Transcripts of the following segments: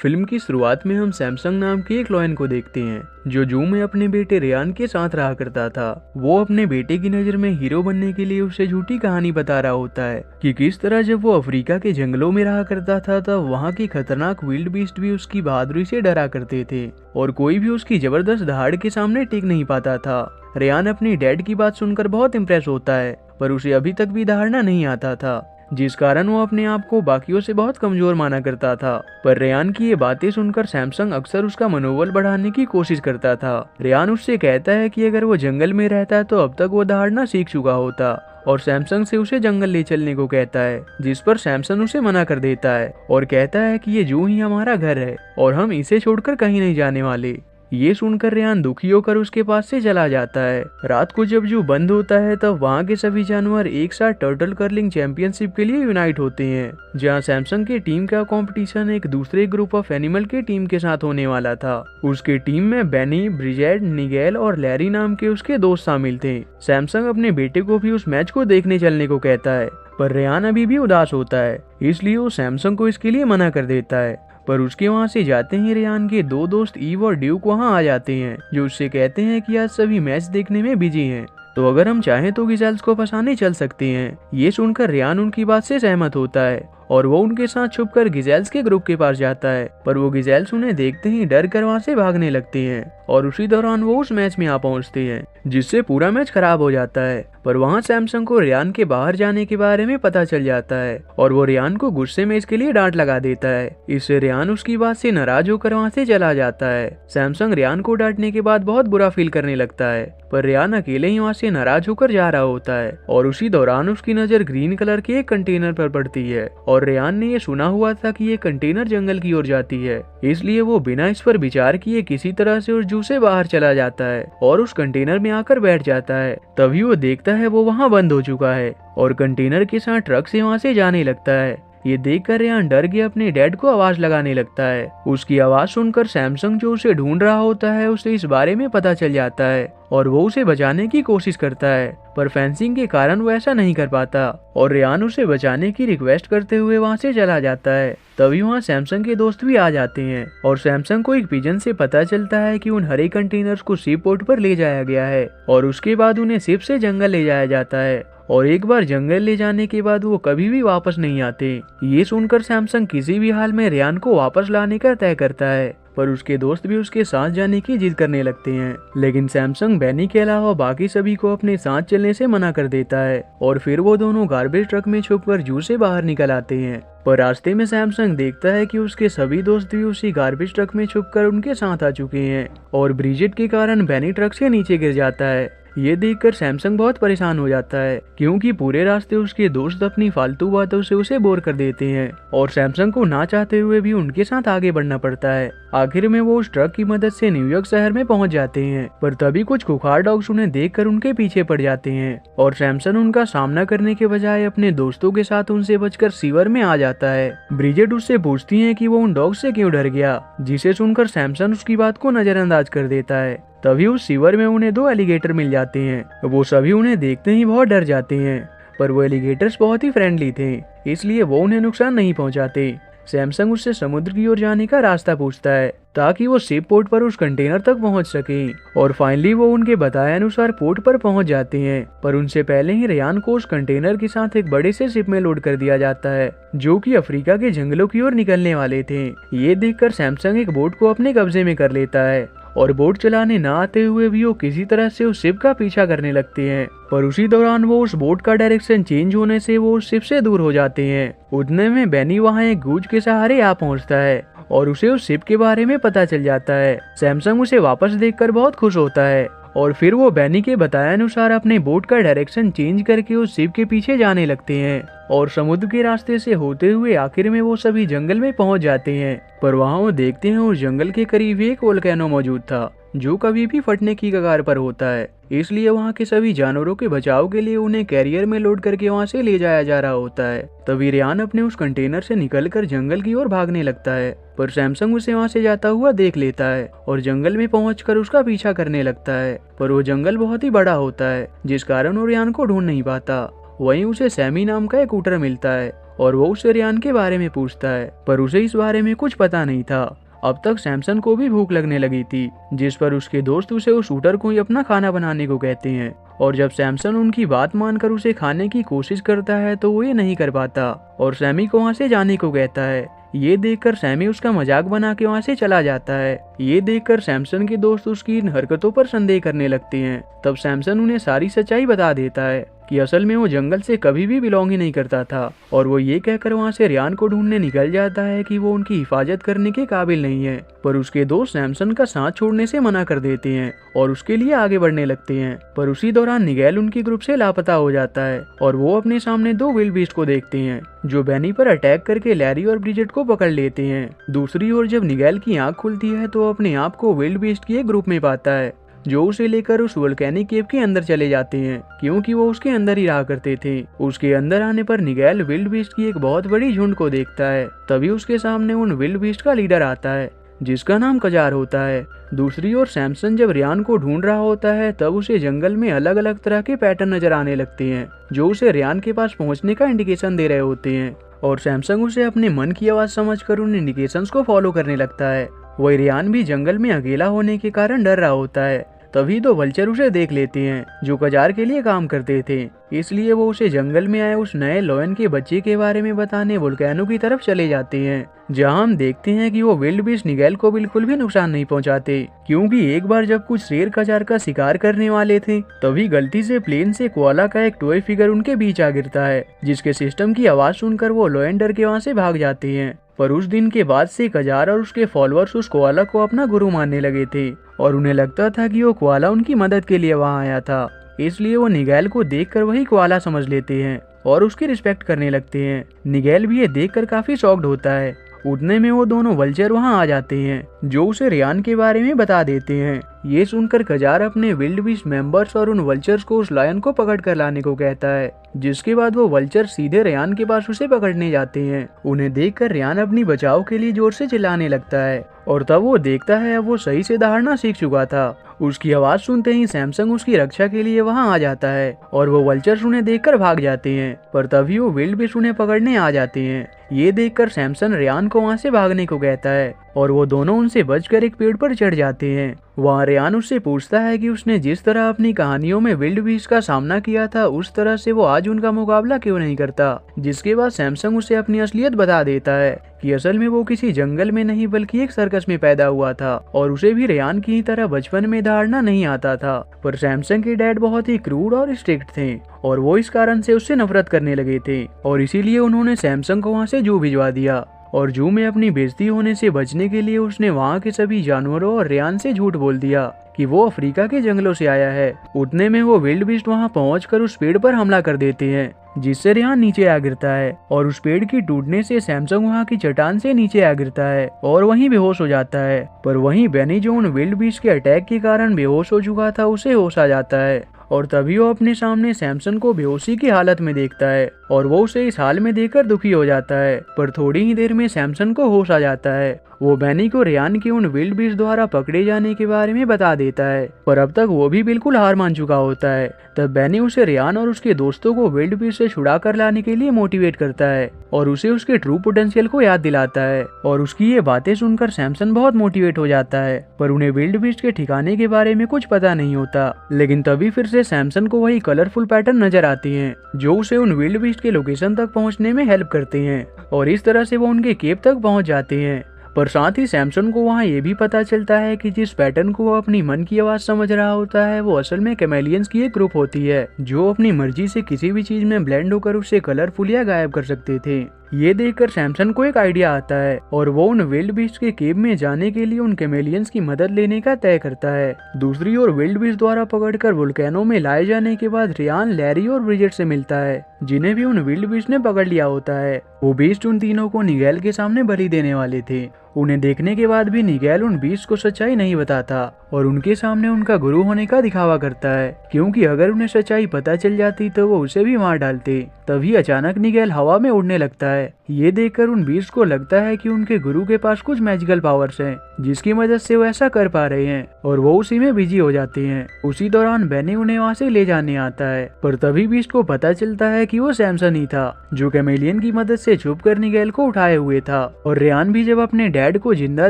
Film की शुरुआत में हम सैमसंग नाम के एक लॉयन को देखते हैं जो जू में अपने बेटे रेयान के साथ रहा करता था। वो अपने बेटे की नजर में हीरो बनने के लिए उसे झूठी कहानी बता रहा होता है कि किस तरह जब वो अफ्रीका के जंगलों में रहा करता था तब वहाँ की खतरनाक विल्ड बीस्ट भी उसकी बहादुरी से डरा करते थे और कोई भी उसकी जबरदस्त दहाड़ के सामने टिक नहीं पाता था। रेयान अपनी डैड की बात सुनकर बहुत इम्प्रेस होता है पर उसे अभी तक भी दहाड़ना नहीं आता था, जिस कारण वो अपने आप को बाकियों से बहुत कमजोर माना करता था। पर रेयान की ये बातें सुनकर सैमसंग अक्सर उसका मनोबल बढ़ाने की कोशिश करता था। रेयान उससे कहता है कि अगर वो जंगल में रहता तो अब तक वो दहाड़ना सीख चुका होता और सैमसंग से उसे जंगल ले चलने को कहता है, जिस पर सैमसंग उसे मना कर देता है और कहता है कि ये जू ही हमारा घर है और हम इसे छोड़कर कहीं नहीं जाने वाले। ये सुनकर रेयान दुखी होकर उसके पास से चला जाता है। रात को जब जू बंद होता है तब वहाँ के सभी जानवर एक साथ टर्टल कर्लिंग चैंपियनशिप के लिए यूनाइट होते हैं, जहाँ सैमसंग की टीम का कंपटीशन एक दूसरे ग्रुप ऑफ एनिमल की टीम के साथ होने वाला था। उसके टीम में बेनी, ब्रिजेट, निगेल और लैरी नाम के उसके दोस्त शामिल थे। सैमसंग अपने बेटे को भी उस मैच को देखने चलने को कहता है पर रेयान अभी भी उदास होता है, इसलिए वो सैमसंग को इसके लिए मना कर देता है। पर उसके वहाँ से जाते ही रेयान के दो दोस्त ईव और ड्यूक वहाँ आ जाते हैं जो उससे कहते हैं कि आज सभी मैच देखने में बिजी हैं, तो अगर हम चाहें तो गिज़ेल्स को फंसाने चल सकते हैं। ये सुनकर रेयान उनकी बात से सहमत होता है और वो उनके साथ छुपकर गिज़ेल्स के ग्रुप के पास जाता है, पर वो गिज़ेल्स उन्हें देखते ही डर कर वहाँ से भागने लगते हैं और उसी दौरान वो उस मैच में आ पहुँचते हैं, जिससे पूरा मैच खराब हो जाता है। पर वहाँ सैमसंग को रेयान के बाहर जाने के बारे में पता चल जाता है और वो रेयान को गुस्से में इसके लिए डांट लगा देता है। इससे रेयान उसकी बात से नाराज होकर वहाँ से चला जाता है। सैमसंग रेयान को डांटने के बाद बहुत बुरा फील करने लगता है, पर रेयान अकेले ही वहाँ से नाराज होकर जा रहा होता है और उसी दौरान उसकी नजर ग्रीन कलर के एक कंटेनर पर पड़ती है और रेयान ने ये सुना हुआ था कि ये कंटेनर जंगल की ओर जाती है, इसलिए वो बिना इस पर विचार किए किसी तरह से उस जू से बाहर चला जाता है और उस कंटेनर में आकर बैठ जाता है। तभी वो देखता है वो वहाँ बंद हो चुका है और कंटेनर के साथ ट्रक से वहाँ से जाने लगता है। ये देखकर रेयान डर के अपने डैड को आवाज लगाने लगता है। उसकी आवाज सुनकर सैमसंग जो उसे ढूंढ रहा होता है उसे इस बारे में पता चल जाता है और वो उसे बचाने की कोशिश करता है, पर फेंसिंग के कारण वो ऐसा नहीं कर पाता और रेयान उसे बचाने की रिक्वेस्ट करते हुए वहाँ से चला जाता है। तभी वहाँ सैमसंग के दोस्त भी आ जाते हैं और सैमसंग को एक पिजन से पता चलता है कि उन हरे कंटेनर्स को शिप पोर्ट पर ले जाया गया है और उसके बाद उन्हें शिप से जंगल ले जाया जाता है और एक बार जंगल ले जाने के बाद वो कभी भी वापस नहीं आते। ये सुनकर सैमसंग किसी भी हाल में रेयान को वापस लाने का तय करता है, पर उसके दोस्त भी उसके साथ जाने की जिद करने लगते हैं, लेकिन सैमसंग बेनी के अलावा बाकी सभी को अपने साथ चलने से मना कर देता है और फिर वो दोनों गार्बेज ट्रक में छुपकर जू से बाहर निकल आते हैं। पर रास्ते में सैमसंग देखता है कि उसके सभी दोस्त भी उसी गार्बेज ट्रक में छुपकर उनके साथ आ चुके हैं और ब्रिजेट के कारण बेनी ट्रक से नीचे गिर जाता है। ये देखकर सैमसंग बहुत परेशान हो जाता है क्योंकि पूरे रास्ते उसके दोस्त अपनी फालतू बातों से उसे बोर कर देते हैं और सैमसंग को ना चाहते हुए भी उनके साथ आगे बढ़ना पड़ता है। आखिर में वो उस ट्रक की मदद से न्यूयॉर्क शहर में पहुंच जाते हैं, पर तभी कुछ खुखार डॉग्स उन्हें देखकर उनके पीछे पड़ जाते हैं और सैमसंग उनका सामना करने के बजाय अपने दोस्तों के साथ उनसे बचकर सीवर में आ जाता है। ब्रिजेट उससे पूछती है कि वो उन डॉग से क्यों डर गया, जिसे सुनकर सैमसंग उसकी बात को नजरअंदाज कर देता है। तभी उस सीवर में उन्हें दो एलिगेटर मिल जाते हैं। वो सभी उन्हें देखते ही बहुत डर जाते हैं, पर वो एलिगेटर्स बहुत ही फ्रेंडली थे, इसलिए वो उन्हें नुकसान नहीं पहुंचाते। सैमसंग उससे समुद्र की ओर जाने का रास्ता पूछता है ताकि वो शिप पोर्ट पर उस कंटेनर तक पहुंच सके और फाइनली वो उनके बताए अनुसार पोर्ट पर पहुंच जाते हैं, पर उनसे पहले ही रेयान को उस कंटेनर के साथ एक बड़े से शिप में लोड कर दिया जाता है जो कि अफ्रीका के जंगलों की ओर निकलने वाले थे। ये देखकर सैमसंग एक बोट को अपने कब्जे में कर लेता है और बोट चलाने न आते हुए भी वो किसी तरह से उस शिप का पीछा करने लगते हैं, पर उसी दौरान वो उस बोट का डायरेक्शन चेंज होने से वो उस शिप से दूर हो जाते हैं। उतने में बेनी वहाँ एक गूंज के सहारे आ पहुँचता है और उसे उस शिप के बारे में पता चल जाता है। सैमसंग उसे वापस देखकर बहुत खुश होता है और फिर वो बेनी के बताए अनुसार अपने बोट का डायरेक्शन चेंज करके उस शिप के पीछे जाने लगते हैं और समुद्र के रास्ते से होते हुए आखिर में वो सभी जंगल में पहुंच जाते हैं। पर वहाँ वो देखते हैं उस जंगल के करीब एक वोल्केनो मौजूद था जो कभी भी फटने की कगार पर होता है, इसलिए वहाँ के सभी जानवरों के बचाव के लिए उन्हें कैरियर में लोड करके वहाँ से ले जाया जा रहा होता है। तभी रेयान अपने उस कंटेनर से निकलकर जंगल की ओर भागने लगता है, पर सैमसंग उसे वहाँ से जाता हुआ देख लेता है और जंगल में पहुंचकर उसका पीछा करने लगता है, पर वो जंगल बहुत ही बड़ा होता है जिस कारण वो रेयान को ढूंढ नहीं पाता वहीं उसे सैमी नाम का एक शूटर मिलता है और वो उससे रियान के बारे में पूछता है, पर उसे इस बारे में कुछ पता नहीं था। अब तक सैमसन को भी भूख लगने लगी थी, जिस पर उसके दोस्त उसे उस शूटर को ही अपना खाना बनाने को कहते हैं। और जब सैमसन उनकी बात मानकर उसे खाने की कोशिश करता है तो वो ये नहीं कर पाता और सैमी को वहाँ से जाने को कहता है। ये देखकर सैमी उसका मजाक बना के वहाँ से चला जाता है। ये देखकर सैमसन के दोस्त उसकी इन हरकतों पर संदेह करने लगते हैं। तब सैमसन उन्हें सारी सच्चाई बता देता है कि असल में वो जंगल से कभी भी बिलोंग ही नहीं करता था और वो ये कहकर वहाँ से रियान को ढूंढने निकल जाता है कि वो उनकी हिफाजत करने के काबिल नहीं है। पर उसके दोस्त सैमसन का साथ छोड़ने से मना कर देते हैं और उसके लिए आगे बढ़ने लगते हैं। पर उसी दौरान निगेल उनके ग्रुप से लापता हो जाता है और वो अपने सामने दो विल्ड बीस्ट को देखते हैं जो बेनी पर अटैक करके लैरी और ब्रिजेट को पकड़ लेते हैं। दूसरी ओर जब निगेल की आंख खुलती है तो अपने आप को विल्ड बीस्ट के एक ग्रुप में पाता है जो उसे लेकर उस वोल्केनिक केव के अंदर चले जाते हैं, क्योंकि वो उसके अंदर ही रहा करते थे। उसके अंदर आने पर निगेल विल्ड बीस्ट की एक बहुत बड़ी झुंड को देखता है। तभी उसके सामने उन विल्ड बीस्ट का लीडर आता है जिसका नाम कजार होता है। दूसरी ओर सैमसन जब रियान को ढूंढ रहा होता है तब उसे जंगल में अलग अलग तरह के पैटर्न नजर आने लगते हैं जो उसे रियान के पास पहुंचने का इंडिकेशन दे रहे होते हैं और सैमसंग उसे अपने मन की आवाज समझकर उन इंडिकेशंस को फॉलो करने लगता है। वही रियान भी जंगल में अकेला होने के कारण डर रहा होता है। तभी दो वल्चर उसे देख लेते हैं जो कजार के लिए काम करते थे, इसलिए वो उसे जंगल में आए उस नए लोयन के बच्चे के बारे में बताने वोल्केनो की तरफ चले जाते हैं, जहां हम देखते हैं कि वो विल्ड बीस्ट निगेल को बिल्कुल भी नुकसान नहीं पहुंचाते, क्योंकि एक बार जब कुछ शेर कजार का शिकार करने वाले थे तभी गलती से प्लेन से कोआला का एक टॉय फिगर उनके बीच आ गिरता है, जिसके सिस्टम की आवाज सुनकर वो लोयन डर के वहाँ से भाग जाते हैं। पर उस दिन के बाद से कजार और उसके फॉलोअर्स उस कोआला को अपना गुरु मानने लगे थे और उन्हें लगता था कि वो कोआला उनकी मदद के लिए वहां आया था, इसलिए वो निगेल को देखकर वही कोआला समझ लेते हैं और उसकी रिस्पेक्ट करने लगते हैं। निगेल भी ये देखकर काफी शॉक्ड होता है। उतने में वो दोनों वल्चर वहां आ जाते हैं जो उसे रियान के बारे में बता देते हैं। ये सुनकर कजार अपने विल्ड बीस्ट मेंबर्स और उन वल्चर्स को उस लायन को पकड़ कर लाने को कहता है, जिसके बाद वो वल्चर सीधे रियान के पास उसे पकड़ने जाते हैं। उन्हें देखकर रियान अपनी बचाव के लिए जोर से चिल्लाने लगता है और तब वो देखता है अब वो सही से दहाड़ना सीख चुका था। उसकी आवाज सुनते ही सैमसंग उसकी रक्षा के लिए वहां आ जाता है और वो वल्चर्स उन्हें देखकर भाग जाते हैं, पर तभी वो विल्ड बीस्ट उन्हें पकड़ने आ जाते हैं। ये देखकर सैमसन रियान को वहां से भागने को कहता है और वो दोनों उनसे बचकर एक पेड़ पर चढ़ जाते हैं। वहाँ रियान उससे पूछता है कि उसने जिस तरह अपनी कहानियों में विल्ड बीस्ट का सामना किया था उस तरह से वो आज उनका मुकाबला क्यों नहीं करता, जिसके बाद सैमसंग उसे अपनी असलियत बता देता है कि असल में वो किसी जंगल में नहीं बल्कि एक सर्कस में पैदा हुआ था और उसे भी रियान की तरह बचपन में दहाड़ना नहीं आता था। पर सैमसंग के डैड बहुत ही क्रूर और स्ट्रिक्ट थे और वो इस कारण से उससे नफरत करने लगे थे और इसीलिए उन्होंने सैमसंग को वहाँ से जू भिजवा दिया और जू में अपनी बेइज्जती होने से बचने के लिए उसने वहाँ के सभी जानवरों और रियान से झूठ बोल दिया कि वो अफ्रीका के जंगलों से आया है। उतने में वो विल्ड बीस्ट वहाँ पहुंचकर उस पेड़ पर हमला कर देते हैं, जिससे रियान नीचे आ गिरता है और उस पेड़ की टूटने से सैमसंग वहाँ की चट्टान से नीचे आ गिरता है और वहीं बेहोश हो जाता है। पर वहीं बेनी जो उन विल्ड बीस्ट के अटैक के कारण बेहोश हो चुका था उसे होश आ जाता है और तभी वो अपने सामने सैमसन को बेहोशी की हालत में देखता है और वो उसे इस हाल में देखकर दुखी हो जाता है। पर थोड़ी ही देर में सैमसन को होश आ जाता है। वो बेनी को रियान के उन विल्ड बीस्ट द्वारा पकड़े जाने के बारे में बता देता है, पर अब तक वो भी बिल्कुल हार मान चुका होता है। तब बेनी उसे रियान और उसके दोस्तों को विल्ड बीस्ट से छुड़ा कर लाने के लिए मोटिवेट करता है और उसे उसके ट्रू पोटेंशियल को याद दिलाता है और उसकी ये बातें सुनकर सैमसन बहुत मोटिवेट हो जाता है। पर उन्हें विल्ड बीस्ट के ठिकाने के बारे में कुछ पता नहीं होता, लेकिन तभी फिर से सैमसन को वही कलरफुल पैटर्न नजर आती हैं जो उसे उन विल्ड बीस्ट के लोकेशन तक पहुंचने में हेल्प करते हैं और इस तरह से वो उनके केव तक पहुंच जाते हैं। पर साथ ही सैमसन को वहाँ ये भी पता चलता है कि जिस पैटर्न को वो अपनी मन की आवाज समझ रहा होता है वो असल में कैमेलियंस की एक ग्रुप होती है जो अपनी मर्जी से किसी भी चीज में ब्लेंड होकर उसे कलरफुल या गायब कर सकते थे। ये देखकर सैमसन को एक आइडिया आता है और वो उन विल्ड बीस्ट के केव में जाने के लिए उन कैमेलियंस की मदद लेने का तय करता है। दूसरी ओर विल्ड बीस्ट द्वारा पकड़कर वोल्केनो में लाए जाने के बाद रियान, लैरी और ब्रिजेट से मिलता है, जिन्हें भी उन विल्ड बीस्ट ने पकड़ लिया होता है। वो बीस्ट उन तीनों को निगेल के सामने बलि देने वाले थे उन्हें देखने के बाद भी निगेल उन बीस्ट को सच्चाई नहीं बताता और उनके सामने उनका गुरु होने का दिखावा करता है, क्योंकि अगर उन्हें सच्चाई पता चल जाती तो वो उसे भी मार डालते। तभी अचानक निगेल हवा में उड़ने लगता है। ये देखकर उन बीस्ट को लगता है कि उनके गुरु के पास कुछ मैजिकल पावर्स हैं, जिसकी मदद से वो ऐसा कर पा रहे हैं, और वो उसी में बिजी हो जाते हैं। उसी दौरान बेनी उन्हें वहाँ से ले जाने आता है, पर तभी बीस्ट को पता चलता है कि वो सैमसन ही था, जो कैमेलियन की मदद से छुप कर निगेल को उठाए हुए था। और रेयान भी जब अपने डैड को जिंदा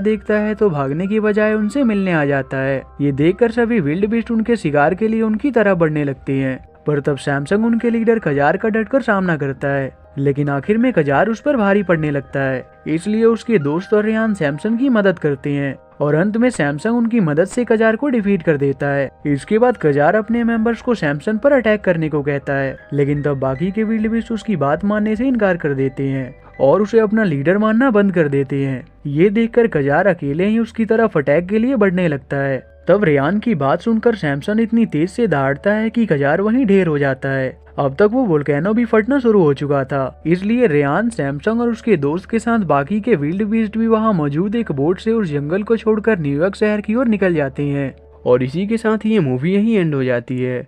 देखता है तो भागने की बजाय उनसे मिलने आ जाता है। ये देखकर सभी विल्ड बीस्ट उनके शिकार के लिए उनकी तरह बढ़ने लगते हैं, पर तब सैमसंग उनके लीडर कजार का डटकर सामना करता है, लेकिन आखिर में कजार उस पर भारी पड़ने लगता है। इसलिए उसके दोस्त और रेयान सैमसंग की मदद करते हैं और अंत में सैमसंग उनकी मदद से कजार को डिफीट कर देता है। इसके बाद कजार अपने मेंबर्स को सैमसंग पर अटैक करने को कहता है, लेकिन तब बाकी के विल्ड बीस्ट उसकी बात मानने से इनकार कर देते हैं और उसे अपना लीडर मानना बंद कर देते हैं। ये देखकर कजार अकेले ही उसकी तरफ अटैक के लिए बढ़ने लगता है। तब रेयान की बात सुनकर सैमसन इतनी तेज से दहाड़ता है कि कजार वहीं ढेर हो जाता है। अब तक वो वोल्केनो भी फटना शुरू हो चुका था, इसलिए रेयान, सैमसंग और उसके दोस्त के साथ बाकी के विल्ड बीस्ट भी वहां मौजूद एक बोट से उस जंगल को छोड़कर न्यूयॉर्क शहर की ओर निकल जाते हैं। और इसी के साथ ये मूवी यहीं एंड हो जाती है।